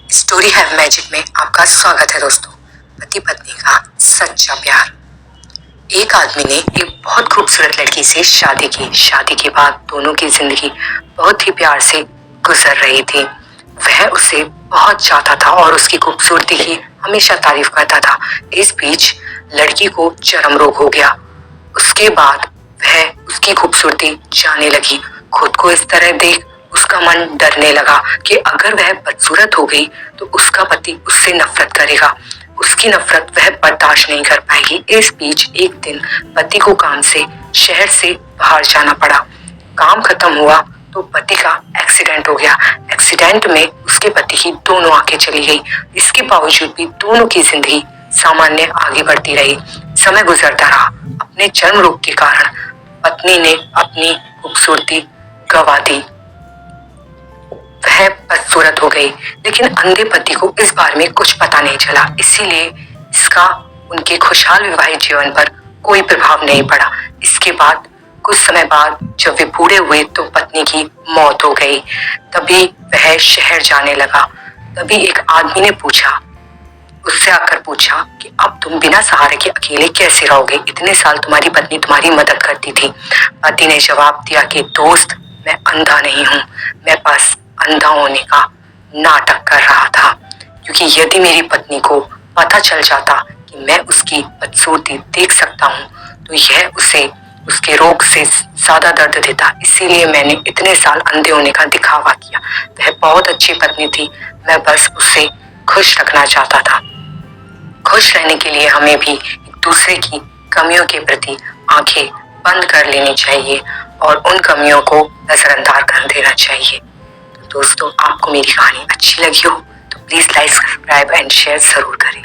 Story have magic में आपका स्वागत है दोस्तों। पति पत्नी का सच्चा प्यार। एक आदमी ने एक बहुत खूबसूरत लड़की से शादी की। शादी के बाद दोनों की जिंदगी बहुत ही प्यार से गुजर रही थी। वह उसे बहुत चाहता था और उसकी खूबसूरती की हमेशा तारीफ करता था। इस बीच लड़की को चर्म रोग हो गया। उसके बाद वह उसकी खूबसूरती जाने लगी। खुद को इस तरह देख उसका मन डरने लगा कि अगर वह बदसूरत हो गई तो उसका पति उससे नफरत करेगा। उसकी नफरत वह बर्दाश्त नहीं कर पाएगी। इस बीच एक दिन पति को काम से शहर से बाहर जाना पड़ा। काम खत्म हुआ तो पति का एक्सीडेंट हो गया। एक्सीडेंट में उसके पति की दोनों आंखें चली गई। इसके बावजूद भी दोनों की जिंदगी सामान्य आगे बढ़ती रही। समय गुजरता रहा। अपने चर्म रोग के कारण पत्नी ने अपनी खूबसूरती गंवा दी। वह बदसूरत हो गई, लेकिन अंधे पति को इस बारे में कुछ पता नहीं चला। इसीलिए इसका उनके खुशहाल विवाहित जीवन पर कोई प्रभाव नहीं पड़ा। इसके बाद कुछ समय बाद जब वे बूढ़े हुए तो पत्नी की मौत हो गई। तभी वह शहर जाने लगा। तभी एक आदमी ने उससे आकर पूछा कि अब तुम बिना सहारे के अकेले कैसे रहोगे? इतने साल तुम्हारी पत्नी तुम्हारी मदद करती थी। पति ने जवाब दिया कि दोस्त, मैं अंधा नहीं हूँ, मैं बस अंधा होने का नाटक कर रहा था। क्योंकि यदि मेरी पत्नी को पता चल जाता कि मैं उसकी बदसूरती देख सकता हूँ तो यह उसे उसके रोग से ज्यादा दर्द देता। इसीलिए मैंने इतने साल अंधे होने का दिखावा किया। वह बहुत अच्छी पत्नी थी, मैं बस उसे खुश रखना चाहता था। खुश रहने के लिए हमें भी एक दूसरे की कमियों के प्रति आंखें बंद कर लेनी चाहिए और उन कमियों को नजरअंदाज कर देना चाहिए। तो दोस्तों, आपको मेरी कहानी अच्छी लगी हो तो please like, subscribe and share जरूर करें।